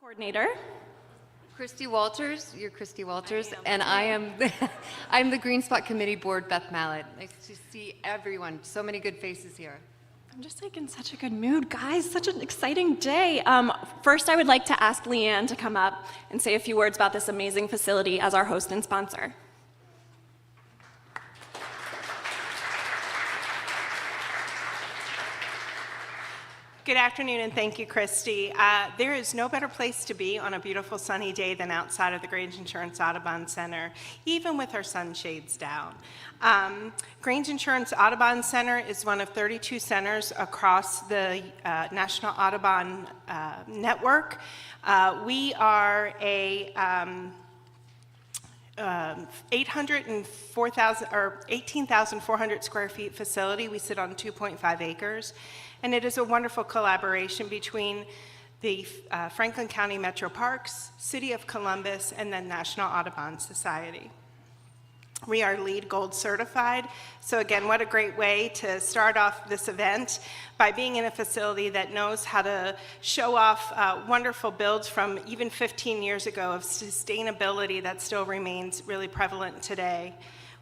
Coordinator. Christy Walters, you're Christy Walters, and I am I'm the GreenSpot Committee Board, Beth Mallet. Nice to see everyone. So many good faces here. I'm just like in such a good mood, guys. Such an exciting day. First, I would like to ask Leanne to come up and say a few words about this amazing facility as our host and sponsor. Good afternoon, and thank you, Christy. There is no better place to be on a beautiful sunny day than outside of the Grange Insurance Audubon Center, even with our sunshades down. Grange Insurance Audubon Center is one of 32 centers across the National Audubon Network. We are a 18,400 square feet facility. We sit on 2.5 acres, and it is a wonderful collaboration between the Franklin County Metro Parks, City of Columbus, and the National Audubon Society. We are LEED Gold certified, so again, what a great way to start off this event by being in a facility that knows how to show off wonderful builds from even 15 years ago of sustainability that still remains really prevalent today.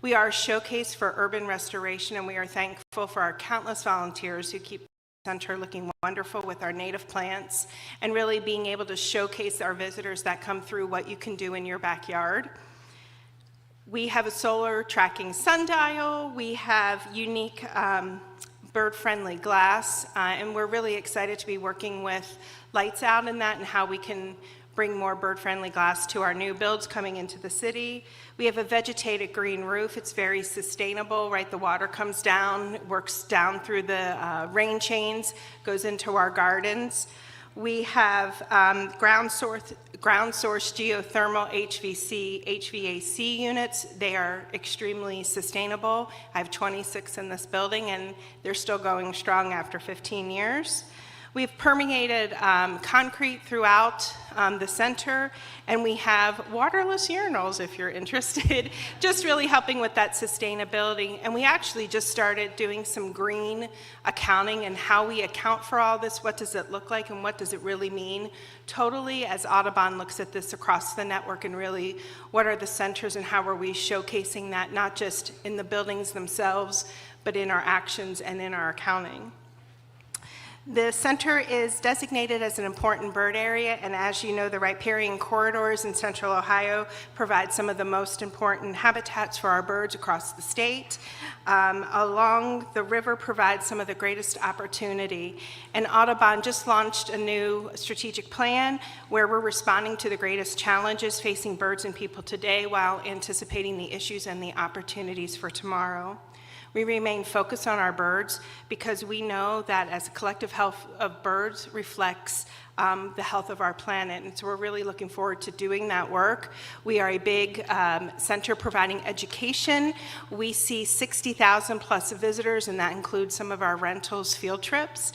We are a showcase for urban restoration, and we are thankful for our countless volunteers who keep the center looking wonderful with our native plants and really being able to showcase our visitors that come through what you can do in your backyard. We have a solar tracking sundial. We have unique bird-friendly glass, and we're really excited to be working with Lights Out in that and how we can bring more bird-friendly glass to our new builds coming into the city. We have a vegetated green roof. It's very sustainable, right? The water comes down, works down through the rain chains, goes into our gardens. We have ground source geothermal HVAC units. They are extremely sustainable. I have 26 in this building, and they're still going strong after 15 years. We've permeated concrete throughout the center, and we have waterless urinals if you're interested, just really helping with that sustainability. And we actually just started doing some green accounting and how we account for all this. What does it look like and what does it really mean totally as Audubon looks at this across the network, and really what are the centers and how are we showcasing that, not just in the buildings themselves, but in our actions and in our accounting. The center is designated as an important bird area, and as you know, the riparian corridors in central Ohio provide some of the most important habitats for our birds across the state. Along the river provides some of the greatest opportunity, and Audubon just launched a new strategic plan where we're responding to the greatest challenges facing birds and people today while anticipating the issues and the opportunities for tomorrow. We remain focused on our birds because we know that as a collective health of birds reflects the health of our planet, and so we're really looking forward to doing that work. We are a big center providing education. We see 60,000 plus visitors, and that includes some of our rentals, field trips.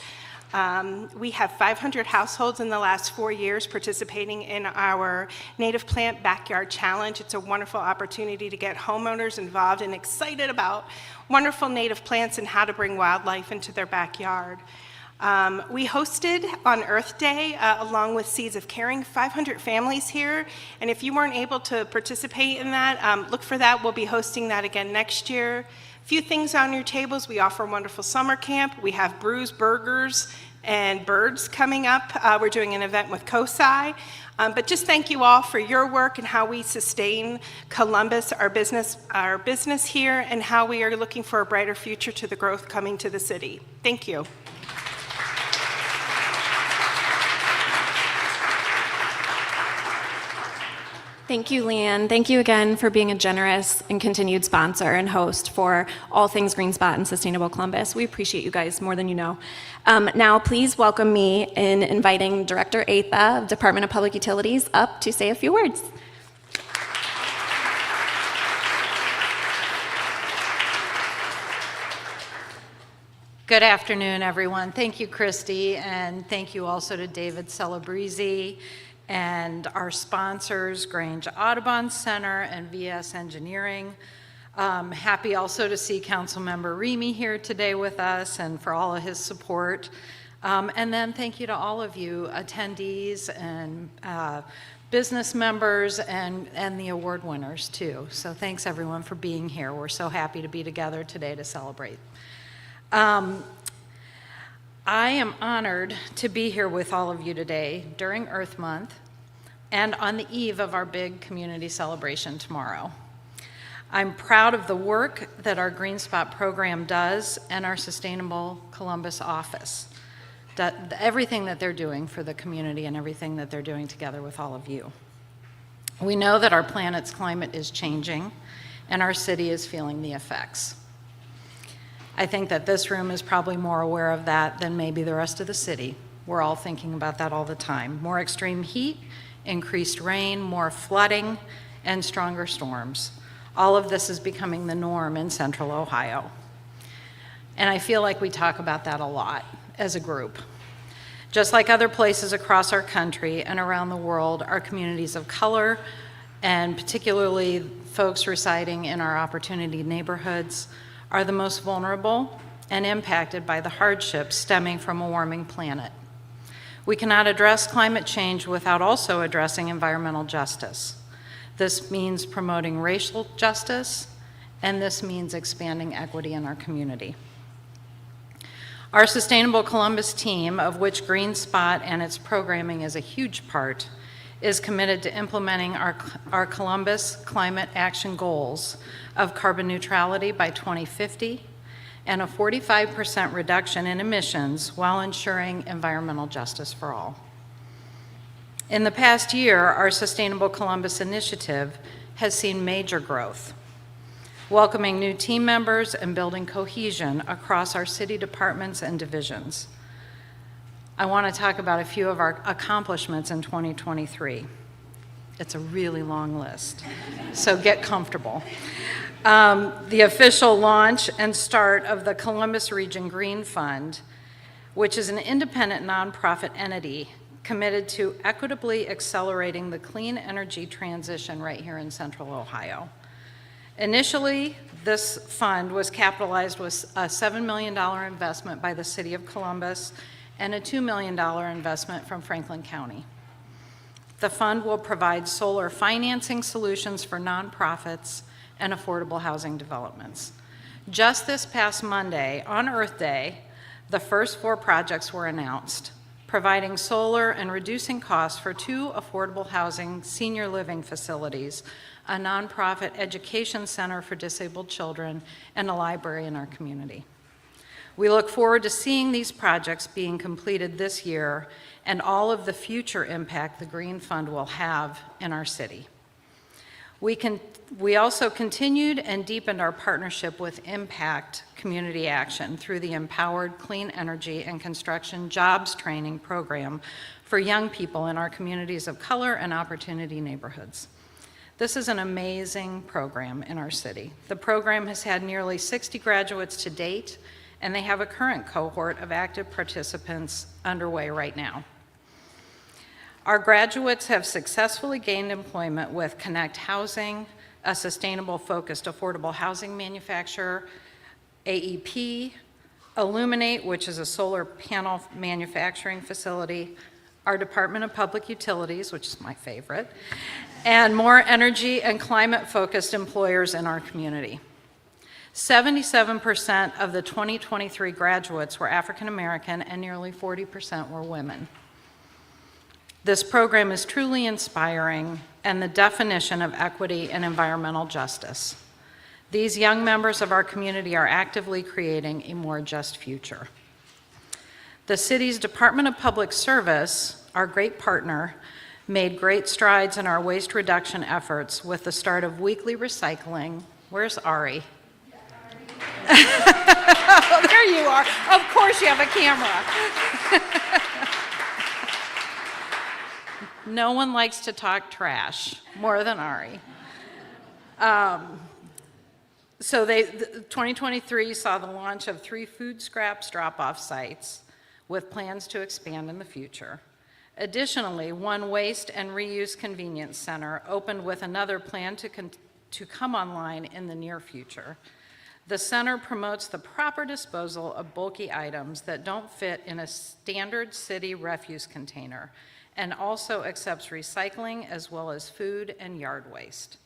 We have 500 households in the last 4 years participating in our Native Plant Backyard Challenge. It's a wonderful opportunity to get homeowners involved and excited about wonderful native plants and how to bring wildlife into their backyard. We hosted on Earth Day, along with Seeds of Caring, 500 families here, and if you weren't able to participate in that, look for that. We'll be hosting that again next year. A few things on your tables. We offer a wonderful summer camp. We have brews, burgers, and birds coming up. We're doing an event with COSI. But just thank you all for your work and how we sustain Columbus, our business here, and how we are looking for a brighter future to the growth coming to the city. Thank you. Thank you, Leanne. Thank you again for being a generous and continued sponsor and host for all things GreenSpot and Sustainable Columbus. We appreciate you guys more than you know. Now, please welcome me in inviting Director Atha of Department of Public Utilities up to say a few words. Good afternoon, everyone. Thank you, Christy, and thank you also to David Celebrezzi and our sponsors, Grange Audubon Center and VS Engineering. Happy also to see Councilmember Remy here today with us and for all of his support. And then thank you to all of you attendees and business members and the award winners too. So thanks everyone for being here. We're so happy to be together today to celebrate. I am honored to be here with all of you today during Earth Month and on the eve of our big community celebration tomorrow. I'm proud of the work that our GreenSpot program does and our Sustainable Columbus office. everything that they're doing for the community and everything that they're doing together with all of you. We know that our planet's climate is changing, and our city is feeling the effects. I think that this room is probably more aware of that than maybe the rest of the city. We're all thinking about that all the time. More extreme heat, increased rain, more flooding, and stronger storms. All of this is becoming the norm in Central Ohio. And I feel like we talk about that a lot as a group. Just like other places across our country and around the world, our communities of color, and particularly folks residing in our opportunity neighborhoods, are the most vulnerable and impacted by the hardships stemming from a warming planet. We cannot address climate change without also addressing environmental justice. This means promoting racial justice, and this means expanding equity in our community. Our Sustainable Columbus team, of which GreenSpot and its programming is a huge part, is committed to implementing our Columbus climate action goals of carbon neutrality by 2050 and a 45% reduction in emissions while ensuring environmental justice for all. In the past year, our Sustainable Columbus initiative has seen major growth, welcoming new team members and building cohesion across our city departments and divisions. I want to talk about a few of our accomplishments in 2023. It's a really long list, so get comfortable. The official launch and start of the Columbus Region Green Fund, which is an independent nonprofit entity committed to equitably accelerating the clean energy transition right here in Central Ohio. Initially, this fund was capitalized with a $7 million investment by the City of Columbus and a $2 million investment from Franklin County. The fund will provide solar financing solutions for nonprofits and affordable housing developments. Just this past Monday, on Earth Day, the first 4 projects were announced, providing solar and reducing costs for 2 affordable housing senior living facilities, a nonprofit education center for disabled children, and a library in our community. We look forward to seeing these projects being completed this year and all of the future impact the Green Fund will have in our city. We also continued and deepened our partnership with Impact Community Action through the Empowered Clean Energy and Construction Jobs Training Program for young people in our communities of color and opportunity neighborhoods. This is an amazing program in our city. The program has had nearly 60 graduates to date, and they have a current cohort of active participants underway right now. Our graduates have successfully gained employment with Connect Housing, a sustainable focused affordable housing manufacturer, AEP, Illuminate, which is a solar panel manufacturing facility, our Department of Public Utilities, which is my favorite, and more energy and climate-focused employers in our community. 77% of the 2023 graduates were African American and nearly 40% were women. This program is truly inspiring and the definition of equity and environmental justice. These young members of our community are actively creating a more just future. The city's Department of Public Service, our great partner, made great strides in our waste reduction efforts with the start of weekly recycling. Where's Ari? Oh, there you are. Of course you have a camera. No one likes to talk trash more than Ari. So 2023 saw the launch of 3 food scraps drop-off sites with plans to expand in the future. Additionally, 1 waste and reuse convenience center opened with another plan to come online in the near future. The center promotes the proper disposal of bulky items that don't fit in a standard city refuse container and also accepts recycling as well as food and yard waste.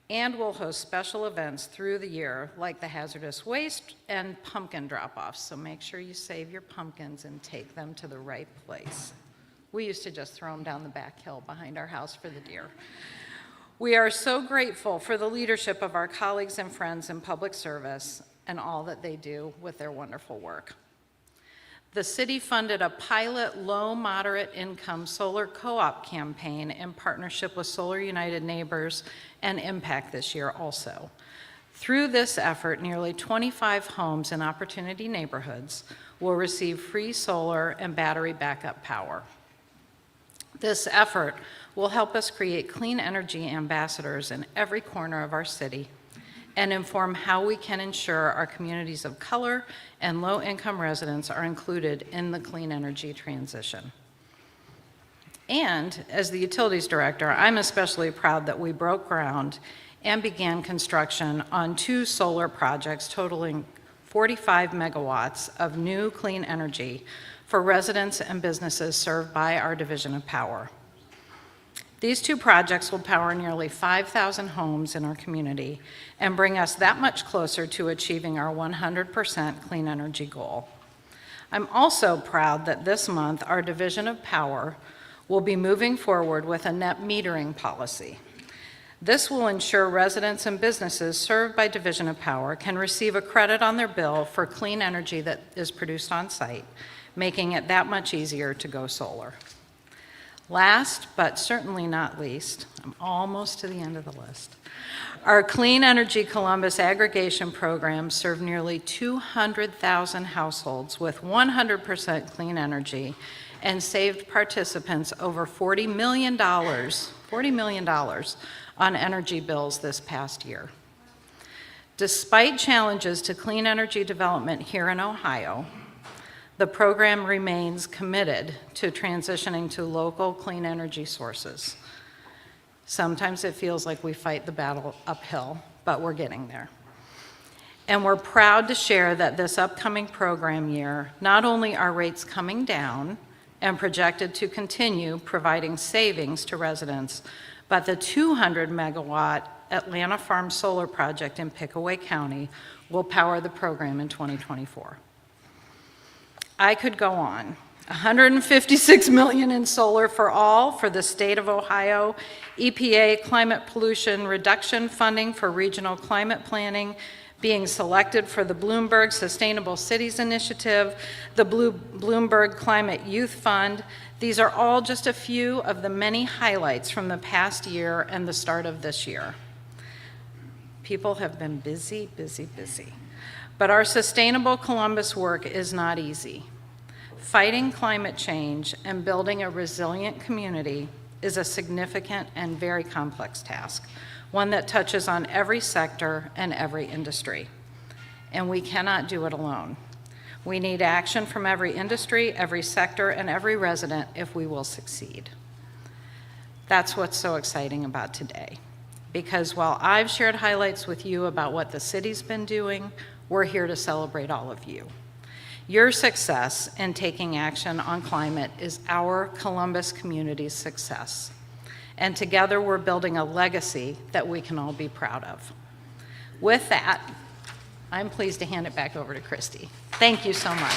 And will host special events through the year like the hazardous waste and pumpkin drop-offs. So make sure you save your pumpkins and take them to the right place. We used to just throw them down the back hill behind our house for the deer. We are so grateful for the leadership of our colleagues and friends in public service and all that they do with their wonderful work. the city funded a pilot low-moderate income solar co-op campaign in partnership with Solar United Neighbors and Impact this year also. Through this effort, nearly 25 homes in Opportunity neighborhoods will receive free solar and battery backup power. This effort will help us create clean energy ambassadors in every corner of our city and inform how we can ensure our communities of color and low-income residents are included in the clean energy transition. And as the Utilities Director, I'm especially proud that we broke ground and began construction on 2 solar projects totaling 45 megawatts of new clean energy for residents and businesses served by our Division of Power. These 2 projects will power nearly 5,000 homes in our community and bring us that much closer to achieving our 100% clean energy goal. I'm also proud that this month our Division of Power will be moving forward with a net metering policy. This will ensure residents and businesses served by Division of Power can receive a credit on their bill for clean energy that is produced on site, making it that much easier to go solar. Last, but certainly not least, I'm almost to the end of the list. Our Clean Energy Columbus aggregation program served nearly 200,000 households with 100% clean energy and saved participants over $40 million on energy bills this past year. Despite challenges to clean energy development here in Ohio, the program remains committed to transitioning to local clean energy sources. Sometimes it feels like we fight the battle uphill, but we're getting there. And we're proud to share that this upcoming program year, not only are rates coming down and projected to continue providing savings to residents, but the 200 megawatt Atlanta Farm Solar Project in Pickaway County will power the program in 2024. I could go on. $156 million in solar for all for the state of Ohio, EPA climate pollution reduction funding for regional climate planning, being selected for the Bloomberg Sustainable Cities Initiative, the Bloomberg Climate Youth Fund. These are all just a few of the many highlights from the past year and the start of this year. People have been busy, busy, busy. But our Sustainable Columbus work is not easy. Fighting climate change and building a resilient community is a significant and very complex task, one that touches on every sector and every industry. And we cannot do it alone. We need action from every industry, every sector, and every resident if we will succeed. That's what's so exciting about today. Because while I've shared highlights with you about what the city's been doing, we're here to celebrate all of you. Your success in taking action on climate is our Columbus community's success. And together we're building a legacy that we can all be proud of. With that, I'm pleased to hand it back over to Christy. Thank you so much.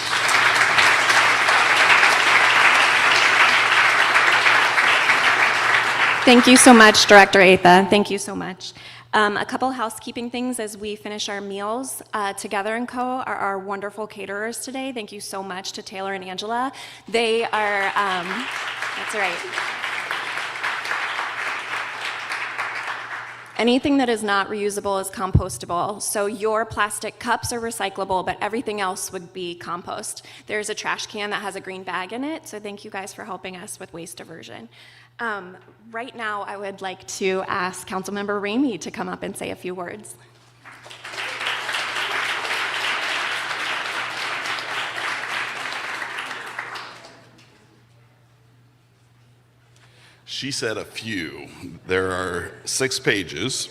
Thank you so much, Director Atha. Thank you so much. A couple housekeeping things as we finish our meals. Together & Co. are our wonderful caterers today. Thank you so much to Taylor and Angela. They are, that's right. Anything that is not reusable is compostable. So your plastic cups are recyclable, but everything else would be compost. There's a trash can that has a green bag in it, so thank you guys for helping us with waste diversion. Right now, I would like to ask Councilmember Ramey to come up and say a few words. She said a few. There are 6 pages,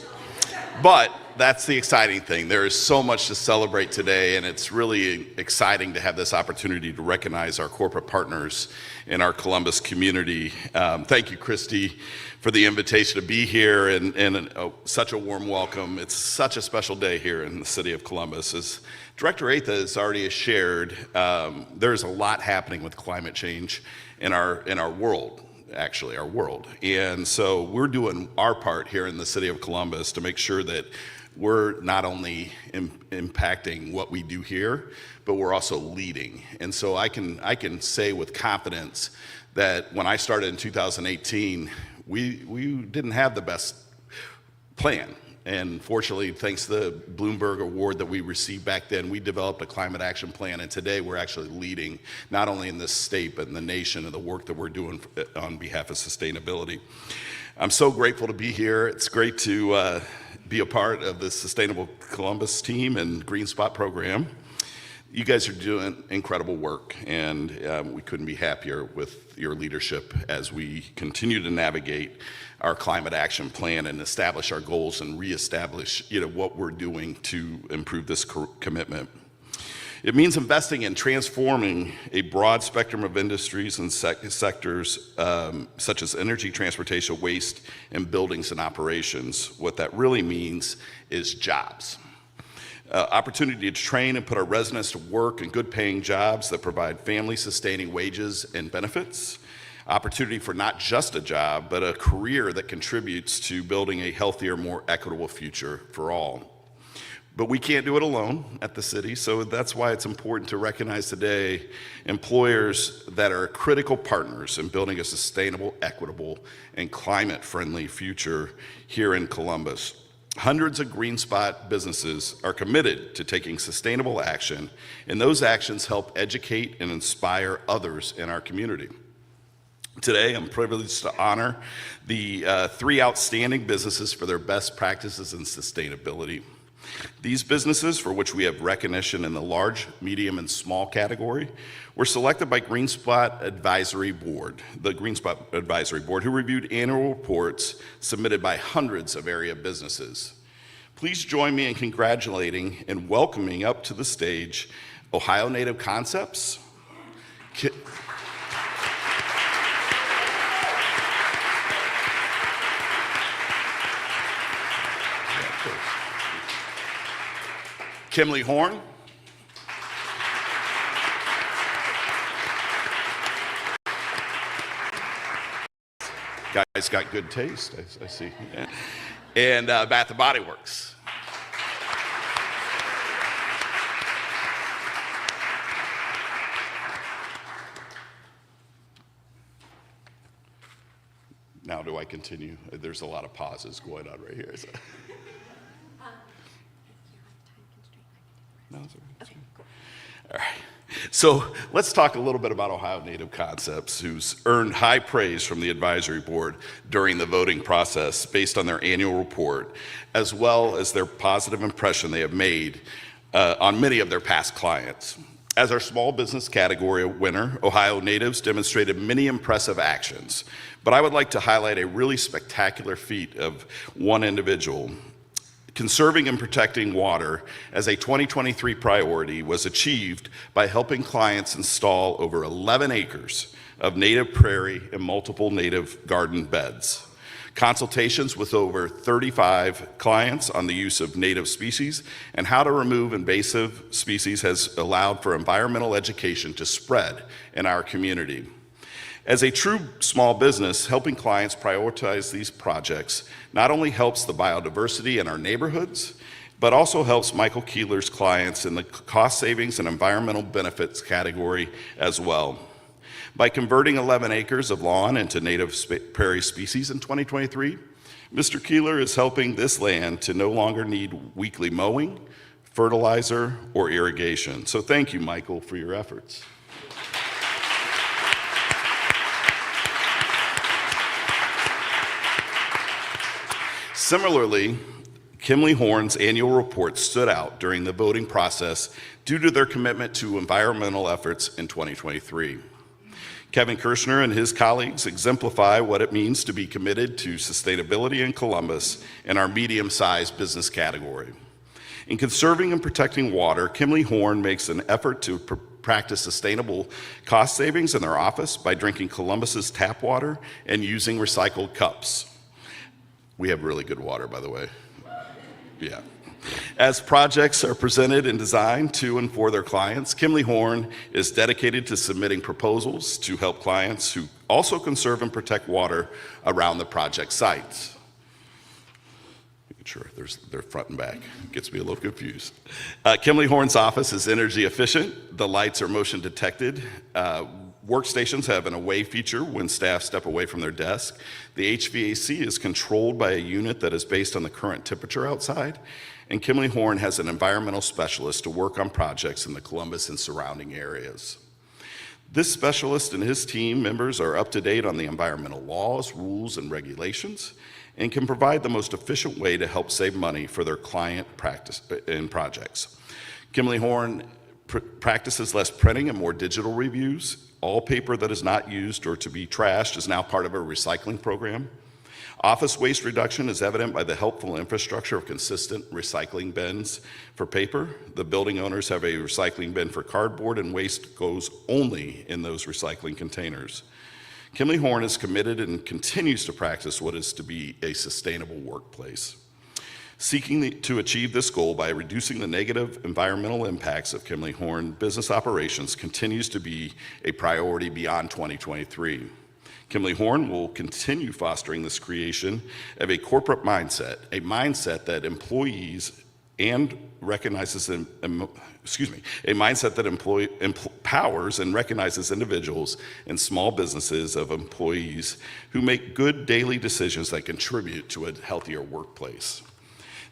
but that's the exciting thing. There is so much to celebrate today, and it's really exciting to have this opportunity to recognize our corporate partners in our Columbus community. Thank you, Christy, for the invitation to be here and such a warm welcome. It's such a special day here in the city of Columbus. As Director Atha has already shared, there's a lot happening with climate change in our world. Actually, our world. And so we're doing our part here in the city of Columbus to make sure that we're not only impacting what we do here, but we're also leading. And so I can say with confidence that when I started in 2018, we didn't have the best plan. And fortunately, thanks to the Bloomberg Award that we received back then, we developed a climate action plan. And today we're actually leading, not only in this state, but in the nation, and the work that we're doing on behalf of sustainability. I'm so grateful to be here. It's great to be a part of the Sustainable Columbus team and GreenSpot program. You guys are doing incredible work, and we couldn't be happier with your leadership as we continue to navigate our climate action plan and establish our goals and reestablish what we're doing to improve this commitment. It means investing in transforming a broad spectrum of industries and sectors such as energy, transportation, waste, and buildings and operations. What that really means is jobs. Opportunity to train and put our residents to work in good paying jobs that provide family sustaining wages and benefits. Opportunity for not just a job, but a career that contributes to building a healthier, more equitable future for all. But we can't do it alone at the city, so that's why it's important to recognize today employers that are critical partners in building a sustainable, equitable, and climate-friendly future here in Columbus. Hundreds of GreenSpot businesses are committed to taking sustainable action, and those actions help educate and inspire others in our community. Today, I'm privileged to honor the 3 outstanding businesses for their best practices in sustainability. These businesses, for which we have recognition in the large, medium, and small category, were selected by GreenSpot Advisory Board, the GreenSpot Advisory Board, who reviewed annual reports submitted by hundreds of area businesses. Please join me in congratulating and welcoming up to the stage Ohio Native Concepts, Kimley Horn, guys got good taste, I see, and Bath & Body Works. Now do I continue? There's a lot of pauses going on right here. So. No, it's okay. All right. So let's talk a little bit about Ohio Native Concepts, who's earned high praise from the advisory board during the voting process based on their annual report, as well as their positive impression they have made on many of their past clients. As our small business category winner, Ohio Natives demonstrated many impressive actions, but I would like to highlight a really spectacular feat of one individual. Conserving and protecting water as a 2023 priority was achieved by helping clients install over 11 acres of native prairie and multiple native garden beds. Consultations with over 35 clients on the use of native species and how to remove invasive species has allowed for environmental education to spread in our community. As a true small business, helping clients prioritize these projects not only helps the biodiversity in our neighborhoods, but also helps Michael Keeler's clients in the cost savings and environmental benefits category as well. By converting 11 acres of lawn into native prairie species in 2023, Mr. Keeler is helping this land to no longer need weekly mowing, fertilizer, or irrigation. So thank you, Michael, for your efforts. Similarly, Kimley Horn's annual report stood out during the voting process due to their commitment to environmental efforts in 2023. Kevin Kirshner and his colleagues exemplify what it means to be committed to sustainability in Columbus in our medium-sized business category. In conserving and protecting water, Kimley Horn makes an effort to practice sustainable cost savings in their office by drinking Columbus's tap water and using recycled cups. We have really good water, by the way. Yeah. As projects are presented and designed to and for their clients, Kimley Horn is dedicated to submitting proposals to help clients who also conserve and protect water around the project sites. Sure, they're front and back. Gets me a little confused. Kimley Horn's office is energy efficient. The lights are motion detected. Workstations have an away feature when staff step away from their desk. The HVAC is controlled by a unit that is based on the current temperature outside. And Kimley Horn has an environmental specialist to work on projects in the Columbus and surrounding areas. This specialist and his team members are up to date on the environmental laws, rules, and regulations, and can provide the most efficient way to help save money for their client practice and projects. Kimley Horn practices less printing and more digital reviews. All paper that is not used or to be trashed is now part of a recycling program. Office waste reduction is evident by the helpful infrastructure of consistent recycling bins for paper. The building owners have a recycling bin for cardboard, and waste goes only in those recycling containers. Kimley Horn is committed and continues to practice what is to be a sustainable workplace. Seeking to achieve this goal by reducing the negative environmental impacts of Kimley Horn business operations continues to be a priority beyond 2023. Kimley Horn will continue fostering this creation of a corporate mindset, a mindset that employees and recognizes, a mindset that empowers and recognizes individuals and small businesses of employees who make good daily decisions that contribute to a healthier workplace.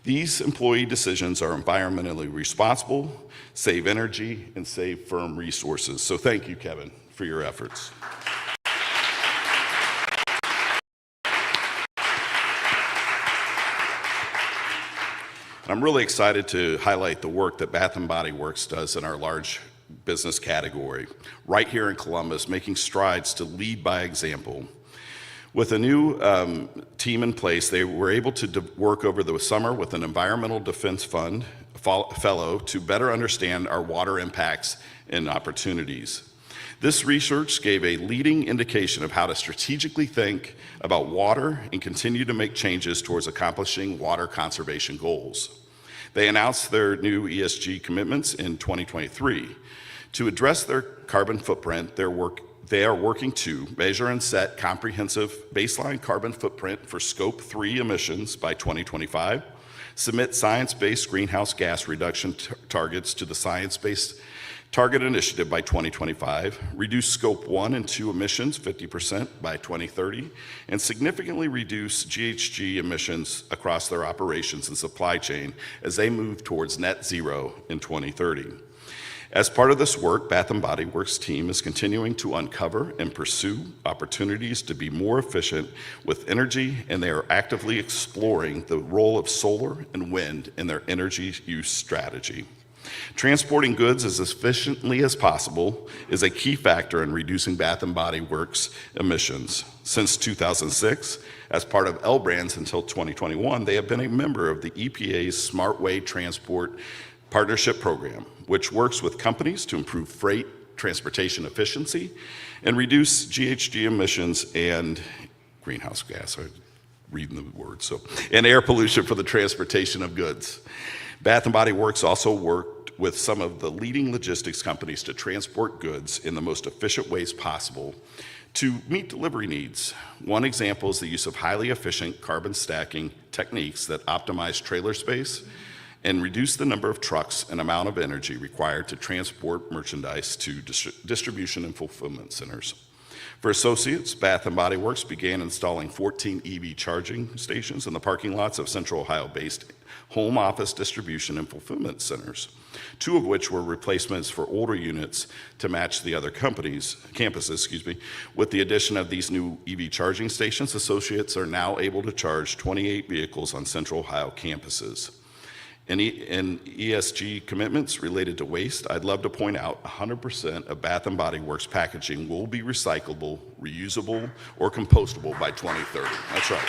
These employee decisions are environmentally responsible, save energy, and save firm resources. So thank you, Kevin, for your efforts. I'm really excited to highlight the work that Bath & Body Works does in our large business category, right here in Columbus, making strides to lead by example. With a new team in place, they were able to work over the summer with an Environmental Defense Fund fellow to better understand our water impacts and opportunities. This research gave a leading indication of how to strategically think about water and continue to make changes towards accomplishing water conservation goals. They announced their new ESG commitments in 2023. To address their carbon footprint, they are working to measure and set comprehensive baseline carbon footprint for Scope 3 emissions by 2025, submit science-based greenhouse gas reduction targets to the Science-Based Target Initiative by 2025, reduce Scope 1 and 2 emissions 50% by 2030, and significantly reduce GHG emissions across their operations and supply chain as they move towards net zero in 2030. As part of this work, Bath & Body Works team is continuing to uncover and pursue opportunities to be more efficient with energy, and they are actively exploring the role of solar and wind in their energy use strategy. Transporting goods as efficiently as possible is a key factor in reducing Bath & Body Works emissions. Since 2006, as part of L Brands until 2021, they have been a member of the EPA's Smart Way Transport Partnership Program, which works with companies to improve freight transportation efficiency and reduce GHG emissions and greenhouse gas, I'm reading the words, and air pollution for the transportation of goods. Bath & Body Works also worked with some of the leading logistics companies to transport goods in the most efficient ways possible to meet delivery needs. One example is the use of highly efficient carbon stacking techniques that optimize trailer space and reduce the number of trucks and amount of energy required to transport merchandise to distribution and fulfillment centers. For associates, Bath & Body Works began installing 14 EV charging stations in the parking lots of Central Ohio-based home office distribution and fulfillment centers, 2 of which were replacements for older units to match the other campuses. With the addition of these new EV charging stations, associates are now able to charge 28 vehicles on Central Ohio campuses. In ESG commitments related to waste, I'd love to point out 100% of Bath & Body Works packaging will be recyclable, reusable, or compostable by 2030. That's right.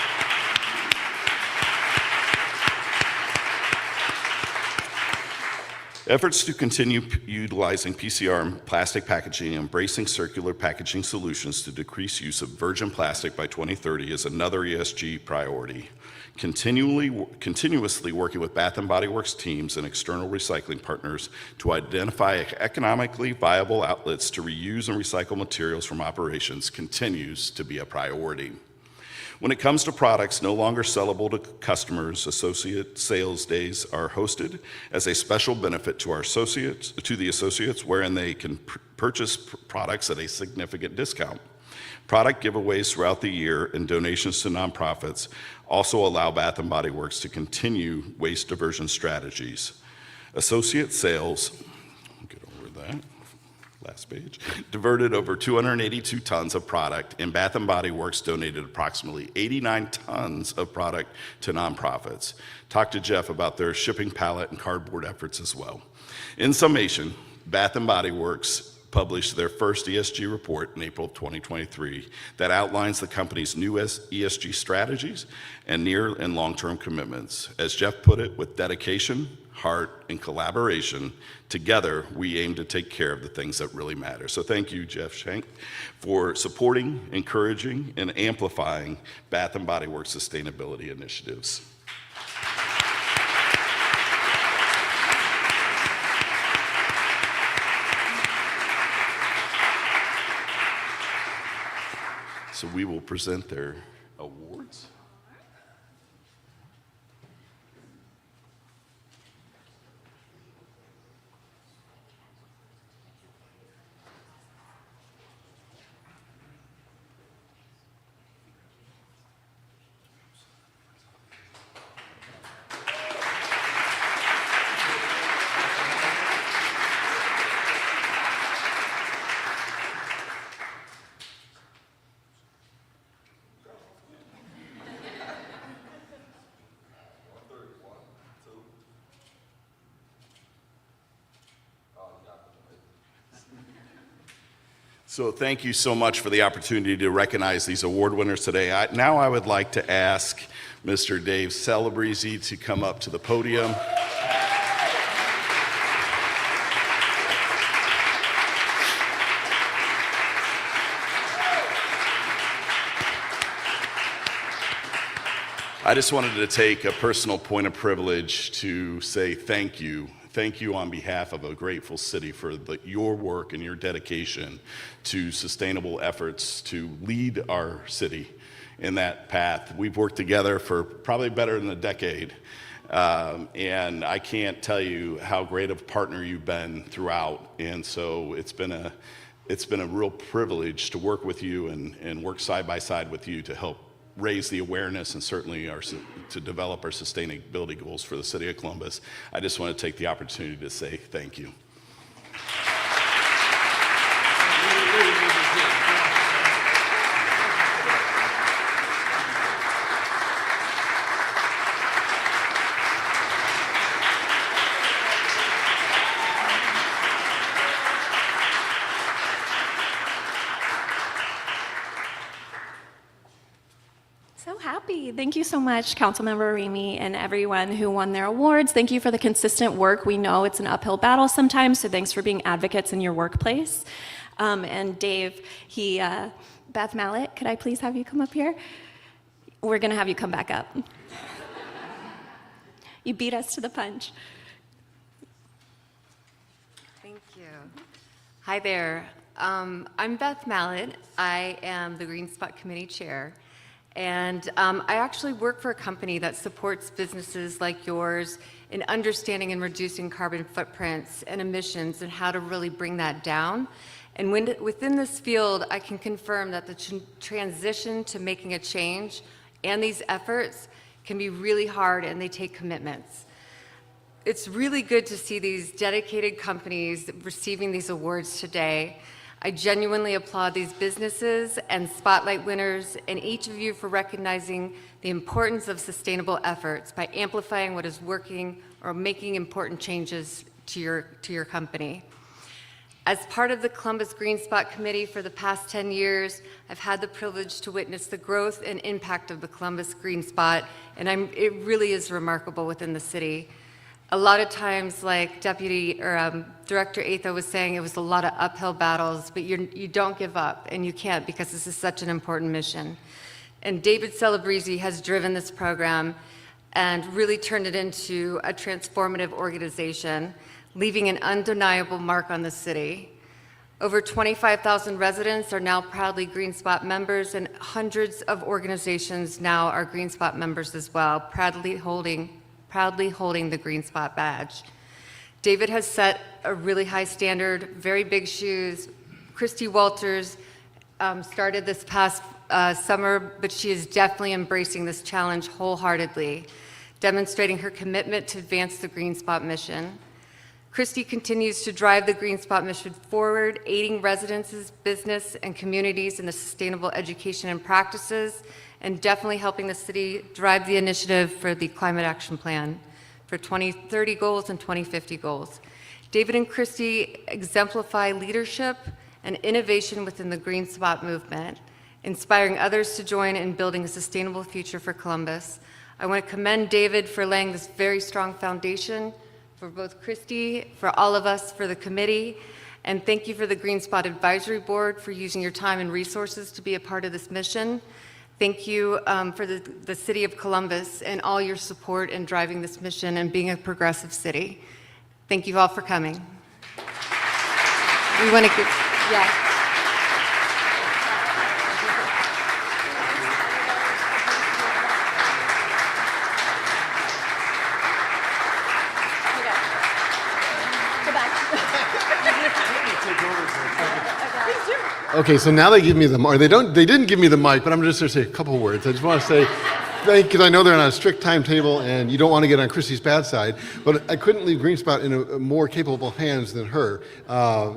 Efforts to continue utilizing PCR and plastic packaging and embracing circular packaging solutions to decrease use of virgin plastic by 2030 is another ESG priority. Continuously working with Bath & Body Works teams and external recycling partners to identify economically viable outlets to reuse and recycle materials from operations continues to be a priority. When it comes to products no longer sellable to customers, associate sales days are hosted as a special benefit to the associates, wherein they can purchase products at a significant discount. Product giveaways throughout the year and donations to nonprofits also allow Bath & Body Works to continue waste diversion strategies. Associate sales, get over that, last page, diverted over 282 tons of product, and Bath & Body Works donated approximately 89 tons of product to nonprofits. Talk to Jeff about their shipping pallet and cardboard efforts as well. In summation, Bath & Body Works published their first ESG report in April of 2023 that outlines the company's new ESG strategies and near and long-term commitments. As Jeff put it, with dedication, heart, and collaboration, together we aim to take care of the things that really matter. So thank you, Jeff Schenk, for supporting, encouraging, and amplifying Bath & Body Works sustainability initiatives. So we will present their awards. So thank you so much for the opportunity to recognize these award winners today. Now I would like to ask Mr. Dave Celebrezzi to come up to the podium. I just wanted to take a personal point of privilege to say thank you. Thank you on behalf of a grateful city for your work and your dedication to sustainable efforts to lead our city in that path. We've worked together for probably better than a decade, and I can't tell you how great of a partner you've been throughout. And so it's been a real privilege to work with you and work side by side with you to help raise the awareness and certainly to develop our sustainability goals for the city of Columbus. I just want to take the opportunity to say thank you. So happy. Thank you so much, Councilmember Remy and everyone who won their awards. Thank you for the consistent work. We know it's an uphill battle sometimes, so thanks for being advocates in your workplace. And Dave, Beth Mallet, could I please have you come up here? We're gonna have you come back up. You beat us to the punch. Thank you. Hi there. I'm Beth Mallet. I am the GreenSpot Committee Chair. And I actually work for a company that supports businesses like yours in understanding and reducing carbon footprints and emissions and how to really bring that down. And within this field, I can confirm that the transition to making a change and these efforts can be really hard, and they take commitments. It's really good to see these dedicated companies receiving these awards today. I genuinely applaud these businesses and spotlight winners and each of you for recognizing the importance of sustainable efforts by amplifying what is working or making important changes to your company. As part of the Columbus GreenSpot Committee for the past 10 years, I've had the privilege to witness the growth and impact of the Columbus GreenSpot, and it really is remarkable within the city. A lot of times, like Director Atha was saying, it was a lot of uphill battles, but you don't give up, and you can't, because this is such an important mission. And David Celebrezzi has driven this program and really turned it into a transformative organization, leaving an undeniable mark on the city. Over 25,000 residents are now proudly GreenSpot members, and hundreds of organizations now are GreenSpot members as well, proudly holding the GreenSpot badge. David has set a really high standard, very big shoes. Christy Walters started this past summer, but she is definitely embracing this challenge wholeheartedly, demonstrating her commitment to advance the GreenSpot mission. Christy continues to drive the GreenSpot mission forward, aiding residents, business, and communities in the sustainable education and practices, and definitely helping the city drive the initiative for the Climate Action Plan for 2030 goals and 2050 goals. David and Christy exemplify leadership and innovation within the GreenSpot movement, inspiring others to join in building a sustainable future for Columbus. I want to commend David for laying this very strong foundation for both Christy, for all of us, for the committee, and thank you for the GreenSpot Advisory Board for using your time and resources to be a part of this mission. Thank you for the City of Columbus and all your support in driving this mission and being a progressive city. Thank you all for coming. We want to give, yeah. Okay, so now they give me the mic. They didn't give me the mic, but I'm just going to say a couple words. I just want to say thank you, because I know they're on a strict timetable and you don't want to get on Christy's bad side, but I couldn't leave GreenSpot in a more capable hands than her.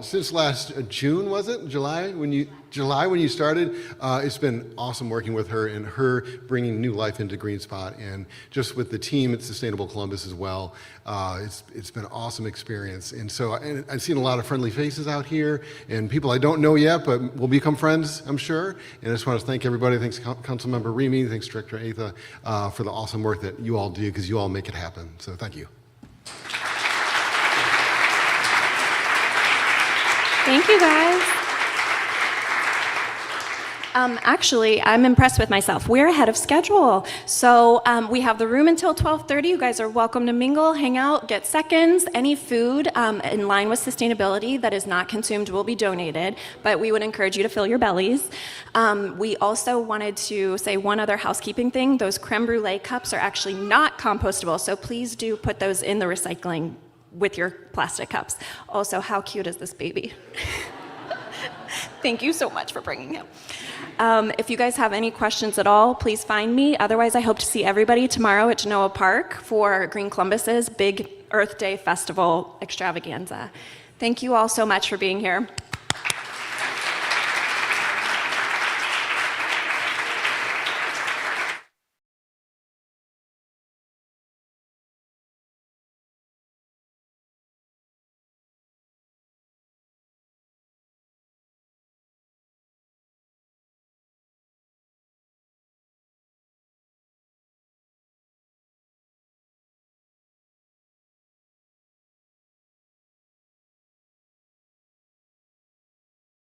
Since last June, was it? July when you started, it's been awesome working with her and her bringing new life into GreenSpot, and just with the team at Sustainable Columbus as well. It's been an awesome experience. And so I've seen a lot of friendly faces out here and people I don't know yet, but will become friends, I'm sure. And I just want to thank everybody. Thanks Councilmember Remy, thanks Director Atha for the awesome work that you all do, because you all make it happen. So thank you. Thank you, guys. Actually, I'm impressed with myself. We're ahead of schedule. So we have the room until 12:30. You guys are welcome to mingle, hang out, get seconds. Any food in line with sustainability that is not consumed will be donated, but we would encourage you to fill your bellies. We also wanted to say one other housekeeping thing. Those creme brulee cups are actually not compostable, so please do put those in the recycling with your plastic cups. Also, how cute is this baby? Thank you so much for bringing him. If you guys have any questions at all, please find me. Otherwise, I hope to see everybody tomorrow at Genoa Park for Green Columbus's big Earth Day Festival extravaganza. Thank you all so much for being here.